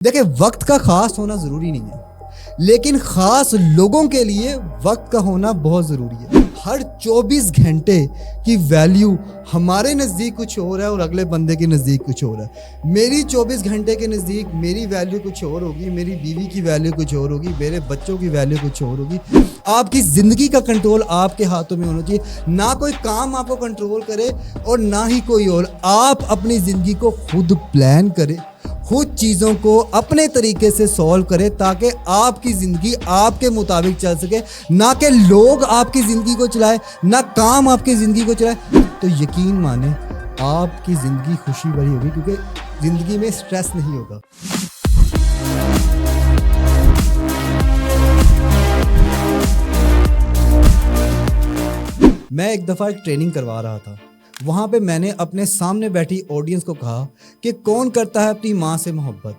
देखिए, वक्त का खास होना ज़रूरी नहीं है, लेकिन ख़ास लोगों के लिए वक्त का होना बहुत ज़रूरी है। हर 24 घंटे की वैल्यू हमारे नज़दीक कुछ और है और अगले बंदे के नज़दीक कुछ और है। मेरी 24 घंटे के नज़दीक मेरी वैल्यू कुछ और होगी, मेरी बीवी की वैल्यू कुछ और होगी, मेरे बच्चों की वैल्यू कुछ और होगी। आपकी ज़िंदगी का कंट्रोल आपके हाथों में होना चाहिए। ना कोई काम आपको कंट्रोल करे और ना ही कोई और। आप अपनी ज़िंदगी को खुद प्लान करें, खुद चीज़ों को अपने तरीके से सॉल्व करें ताकि आपकी ज़िंदगी आपके मुताबिक चल सके, ना कि लोग आपकी ज़िंदगी को चलाए, ना काम आपकी ज़िंदगी को चलाए। तो यकीन माने आपकी ज़िंदगी खुशी भरी होगी, क्योंकि ज़िंदगी में स्ट्रेस नहीं होगा। मैं एक दफ़ा एक ट्रेनिंग करवा रहा था। वहाँ पे मैंने अपने सामने बैठी ऑडियंस को कहा कि कौन करता है अपनी माँ से मोहब्बत,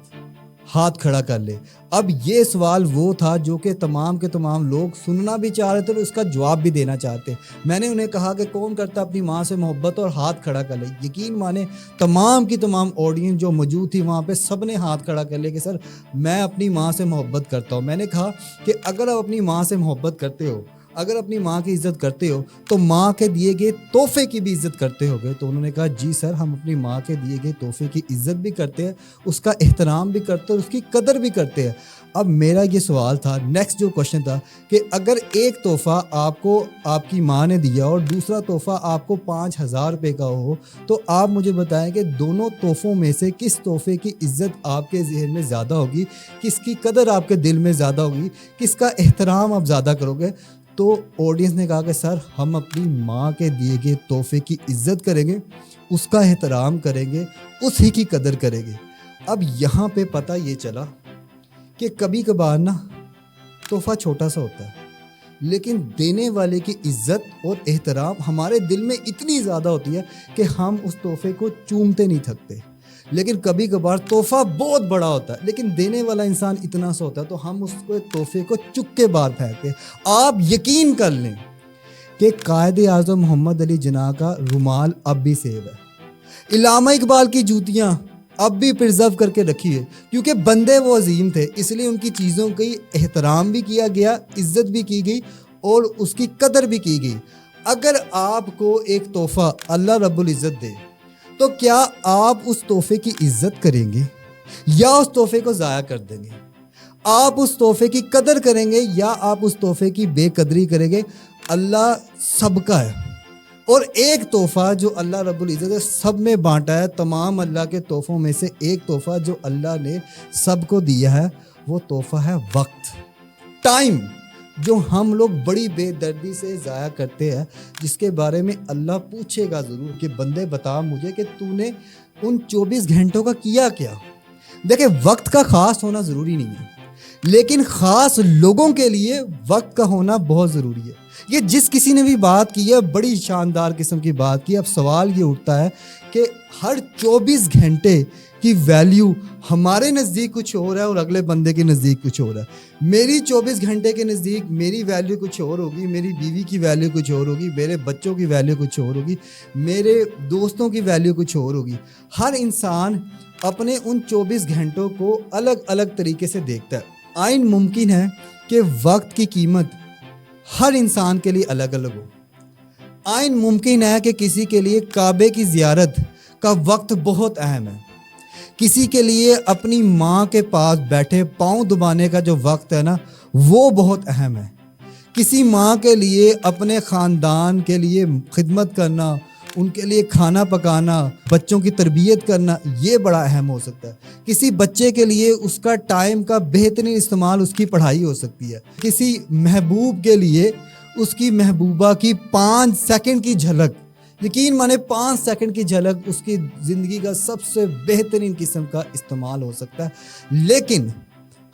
हाथ खड़ा कर ले। अब ये सवाल वो था जो कि तमाम के तमाम लोग सुनना भी चाह रहे थे और उसका जवाब भी देना चाहते। मैंने उन्हें कहा कि कौन करता है अपनी माँ से मोहब्बत और हाथ खड़ा कर ले। यकीन माने तमाम की तमाम ऑडियंस जो मौजूद थी वहाँ पे सब ने हाथ खड़ा कर लिया कि सर मैं अपनी माँ से मोहब्बत करता हूँ। मैंने कहा कि अगर आप अपनी माँ से मोहब्बत करते हो, अगर अपनी माँ की इज़्ज़त करते हो, तो माँ के दिए गए तोहफे की भी इज़्ज़त करते होगे। तो उन्होंने कहा जी सर, हम अपनी माँ के दिए गए तोहफे की इज़्ज़त भी करते हैं, उसका एहतराम भी करते हैं और उसकी कदर भी करते हैं। अब मेरा ये सवाल था, नेक्स्ट जो क्वेश्चन था कि अगर एक तोहफ़ा आपको आपकी माँ ने दिया और दूसरा तोहफ़ा आपको 5,000 रुपये का हो, तो आप मुझे बताएं कि दोनों तोहफ़ों में से किस तोहफ़े की इज़्ज़त आपके ज़हन में ज़्यादा होगी, किसकी कदर आपके दिल में ज़्यादा होगी, किसका एहतराम आप ज़्यादा करोगे। तो ऑडियंस ने कहा कि सर हम अपनी माँ के दिए गए तोहफे की इज़्ज़त करेंगे, उसका एहतराम करेंगे, उसी की कदर करेंगे। अब यहाँ पे पता ये चला कि कभी कभार ना तोहफ़ा छोटा सा होता है, लेकिन देने वाले की इज़्ज़त और एहतराम हमारे दिल में इतनी ज़्यादा होती है कि हम उस तोहफे को चूमते नहीं थकते। लेकिन कभी कभार तोहफ़ा बहुत बड़ा होता है, लेकिन देने वाला इंसान इतना सा होता है, तो हम उसको तोहफे को चुक के बाहर फेंकते हैं। आप यकीन कर लें कि कायद-ए-आज़म मोहम्मद अली जिन्ना का रुमाल अब भी सेव है, इल्लामा इकबाल की जूतियाँ अब भी प्रिजर्व करके रखी है, क्योंकि बंदे वो अजीम थे, इसलिए उनकी चीज़ों की एहतराम भी किया गया, इज़्ज़त भी की गई और उसकी कदर भी की गई। अगर आपको एक तोहफ़ा अल्लाह रब्बुल इज़्ज़त दे, तो क्या आप उस तोहफे की इज़्ज़त करेंगे या उस तोहफे को ज़ाया कर देंगे? आप उस तोहफे की कदर करेंगे या आप उस तोहफे की बेकदरी करेंगे? अल्लाह सबका है और एक तोहफ़ा जो अल्लाह रब्बुल इज़्ज़त ने सब में बांटा है, तमाम अल्लाह के तोहफ़ों में से एक तोहफ़ा जो अल्लाह ने सबको दिया है, वो तोहफ़ा है वक्त, टाइम, जो हम लोग बड़ी बेदर्दी से ज़ाया करते हैं, जिसके बारे में अल्लाह पूछेगा ज़रूर कि बंदे बता मुझे कि तूने उन 24 घंटों का किया क्या। देखिए, वक्त का ख़ास होना ज़रूरी नहीं है, लेकिन ख़ास लोगों के लिए वक्त का होना बहुत ज़रूरी है। ये जिस किसी ने भी बात की है, बड़ी शानदार किस्म की बात की। अब सवाल ये उठता है कि हर 24 घंटे की वैल्यू हमारे नज़दीक कुछ और है और अगले बंदे के नज़दीक कुछ और है। मेरी 24 घंटे के नज़दीक मेरी वैल्यू कुछ और होगी, मेरी बीवी की वैल्यू कुछ और होगी, मेरे बच्चों की वैल्यू कुछ और होगी, मेरे दोस्तों की वैल्यू कुछ और होगी। हर इंसान अपने उन 24 घंटों को अलग अलग तरीके से देखता है। आइन मुमकिन है कि वक्त की कीमत हर इंसान के लिए अलग अलग हो। आइन मुमकिन है कि किसी के लिए काबे की ज़ियारत का वक्त बहुत अहम है, किसी के लिए अपनी माँ के पास बैठे पाँव दबाने का जो वक्त है ना, वो बहुत अहम है। किसी माँ के लिए अपने ख़ानदान के लिए खिदमत करना, उनके लिए खाना पकाना, बच्चों की तरबियत करना, ये बड़ा अहम हो सकता है। किसी बच्चे के लिए उसका टाइम का बेहतरीन इस्तेमाल उसकी पढ़ाई हो सकती है। किसी महबूब के लिए उसकी महबूबा की 5 सेकंड की झलक, यकीन माने 5 सेकंड की झलक उसकी ज़िंदगी का सबसे बेहतरीन किस्म का इस्तेमाल हो सकता है। लेकिन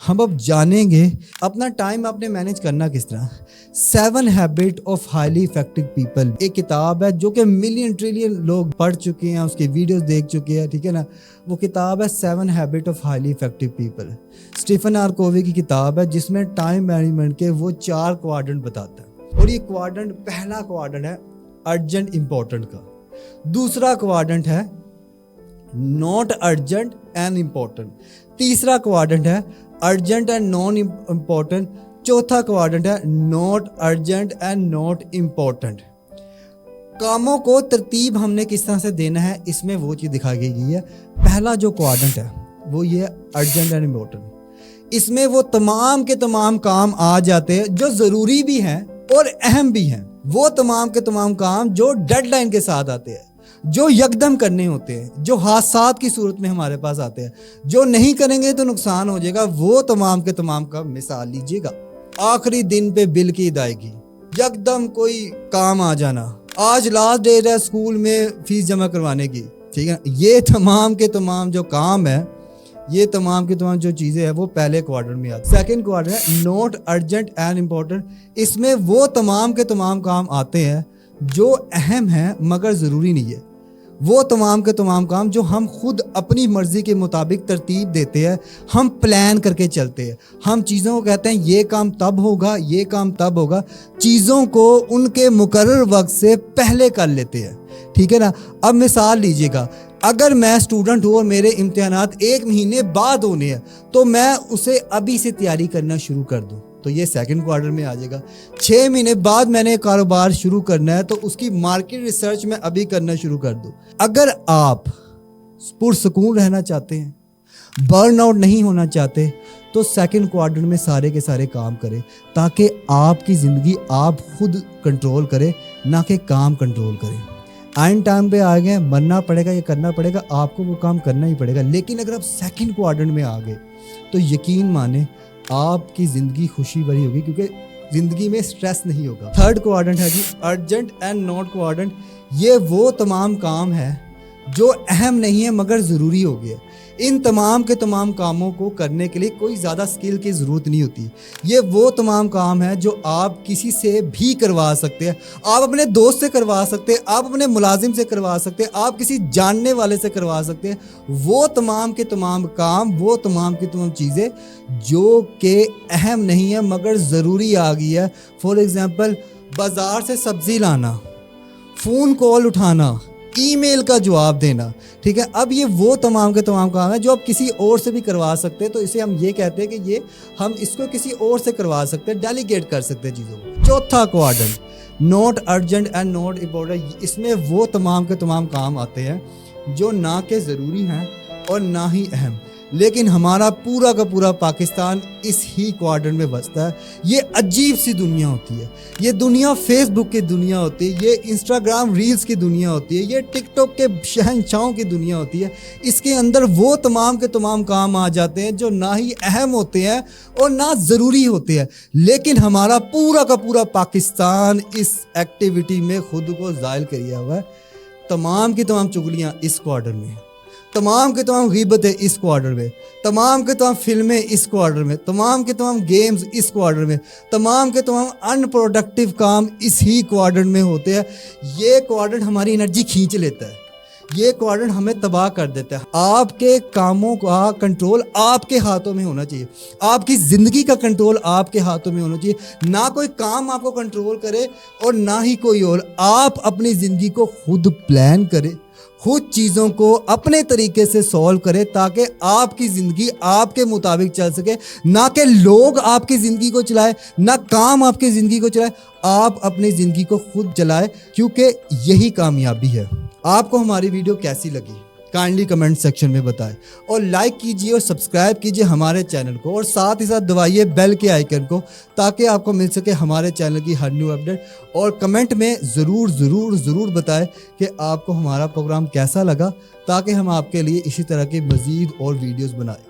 हम अब जानेंगे अपना टाइम आपने मैनेज करना किस तरह। 7 habit of highly effective people एक किताब है जो कि मिलियन ट्रिलियन लोग पढ़ चुके हैं, उसके वीडियोस देख चुके हैं, ठीक है ना। वो किताब है 7 habit of highly effective people, Stephen R Covey की किताब है, जिसमें टाइम मैनेजमेंट के वो 4 क्वाड्रेंट बताता है। और ये क्वाड्रेंट, पहला क्वाड्रेंट है अर्जेंट इंपॉर्टेंट का, दूसरा क्वाड्रेंट है नॉट अर्जेंट एंड इम्पॉर्टेंट, तीसरा क्वाड्रेंट है अर्जेंट एंड नॉन इम्पोर्टेंट, चौथा क्वाड्रेंट है not urgent and not important. कामों को तरतीब हमने किस तरह से देना है, इसमें वो चीज़ दिखाई गई है। पहला जो क्वाड्रेंट है वो ये अर्जेंट एंड इम्पोर्टेंट। इसमें वो तमाम के तमाम काम आ जाते हैं जो ज़रूरी भी हैं और अहम भी हैं। वो तमाम के तमाम काम जो डेडलाइन के साथ आते हैं, जो यकदम करने होते हैं, जो हादसात की सूरत में हमारे पास आते हैं, जो नहीं करेंगे तो नुकसान हो जाएगा, वो तमाम के तमाम का मिसाल लीजिएगा। आखिरी दिन पे बिल की अदायगी, यकदम कोई काम आ जाना, आज लास्ट डेट है स्कूल में फीस जमा करवाने की, ठीक है। ये तमाम के तमाम जो काम है, ये तमाम के तमाम जो चीज़ें हैं वो पहले क्वार्टर में आती है। सेकेंड क्वार्टर है नॉट अर्जेंट एंड इम्पोर्टेंट। इसमें वो तमाम के तमाम काम आते हैं जो अहम हैं मगर ज़रूरी नहीं है। वो तमाम के तमाम काम जो हम खुद अपनी मर्ज़ी के मुताबिक तरतीब देते हैं, हम प्लान करके चलते हैं। हम चीज़ों को कहते हैं ये काम तब होगा, ये काम तब होगा। चीज़ों को उनके मुकर्रर वक्त से पहले कर लेते हैं, ठीक है ना। अब मिसाल लीजिएगा, अगर मैं स्टूडेंट हूँ और मेरे इम्तिहानात 1 महीने बाद होने हैं तो मैं उसे अभी से तैयारी करना शुरू कर दूँ, तो ये सेकंड क्वार्टर में आ जाएगा। 6 महीने बाद मैंने कारोबार शुरू करना है तो उसकी मार्केट रिसर्च मैं अभी करना शुरू कर दूँ। अगर आप पुरसुकून रहना चाहते हैं, बर्न आउट नहीं होना चाहते, तो सेकंड क्वार्टर में सारे के सारे काम करें ताकि आपकी ज़िंदगी आप खुद कंट्रोल करें, ना कि काम कंट्रोल करें। आइन टाइम पे आ गए, मरना पड़ेगा, ये करना पड़ेगा, आपको वो काम करना ही पड़ेगा। लेकिन अगर आप सेकंड क्वार्टर में आ गए तो यकीन माने आपकी ज़िंदगी खुशी भरी होगी, क्योंकि ज़िंदगी में स्ट्रेस नहीं होगा। थर्ड क्वाड्रेंट है जी अर्जेंट एंड नॉट क्वाड्रेंट। ये वो तमाम काम है जो अहम नहीं है मगर ज़रूरी हो गया। इन तमाम के तमाम कामों को करने के लिए कोई ज़्यादा स्किल की ज़रूरत नहीं होती। ये वो तमाम काम है जो आप किसी से भी करवा सकते हैं। आप अपने दोस्त से करवा सकते हैं, आप अपने मुलाजिम से करवा सकते हैं, आप किसी जानने वाले से करवा सकते हैं। वो तमाम के तमाम काम, वो तमाम की तमाम चीज़ें जो कि अहम नहीं है मगर ज़रूरी आ गई है। फॉर एग्ज़ाम्पल, बाज़ार से सब्ज़ी लाना, फ़ोन कॉल उठाना, ईमेल का जवाब देना, ठीक है। अब ये वो तमाम के तमाम काम है जो आप किसी और से भी करवा सकते हैं, तो इसे हम ये कहते हैं कि ये हम इसको किसी और से करवा सकते हैं, डेलीगेट कर सकते हैं चीज़ों को। चौथा quadrant not urgent and not important. इसमें वो तमाम के तमाम काम आते हैं जो ना के ज़रूरी हैं और ना ही अहम, लेकिन हमारा पूरा का पूरा पाकिस्तान इस ही क्वाड्रेंट में बसता है। ये अजीब सी दुनिया होती है, ये दुनिया फेसबुक की दुनिया होती है, ये इंस्टाग्राम रील्स की दुनिया होती है, ये टिकटॉक के शहंशाहों की दुनिया होती है। इसके अंदर वो तमाम के तमाम काम आ जाते हैं जो ना ही अहम होते हैं और ना ज़रूरी होते हैं, लेकिन हमारा पूरा का पूरा पाकिस्तान इस एक्टिविटी में खुद को ज़ायल किया हुआ है। तमाम की तमाम चुगलियाँ इस क्वार्टर में, तमाम के तमाम गीबतें इस क्वार्टर में, तमाम के तमाम फिल्में इस क्वार्टर में, तमाम के तमाम गेम्स इस क्वार्टर में, तमाम के तमाम अनप्रोडक्टिव काम इस ही क्वार्टर में होते हैं। ये क्वार्टर हमारी एनर्जी खींच लेता है, ये क्वाड्रेंट हमें तबाह कर देता है। आपके कामों का कंट्रोल आपके हाथों में होना चाहिए, आपकी ज़िंदगी का कंट्रोल आपके हाथों में होना चाहिए। ना कोई काम आपको कंट्रोल करे और ना ही कोई और। आप अपनी ज़िंदगी को खुद प्लान करें, खुद चीज़ों को अपने तरीके से सॉल्व करें ताकि आपकी ज़िंदगी आपके मुताबिक चल सके, ना कि लोग आपकी ज़िंदगी को चलाए, ना काम आपकी ज़िंदगी को चलाए। आप अपनी ज़िंदगी को खुद चलाएं, क्योंकि यही कामयाबी है। आपको हमारी वीडियो कैसी लगी काइंडली कमेंट सेक्शन में बताएं और लाइक कीजिए और सब्सक्राइब कीजिए हमारे चैनल को, और साथ ही साथ दबाइए बेल के आइकन को ताकि आपको मिल सके हमारे चैनल की हर न्यू अपडेट। और कमेंट में ज़रूर बताएं कि आपको हमारा प्रोग्राम कैसा लगा, ताकि हम आपके लिए इसी तरह के मज़ीद और वीडियोज़ बनाएं।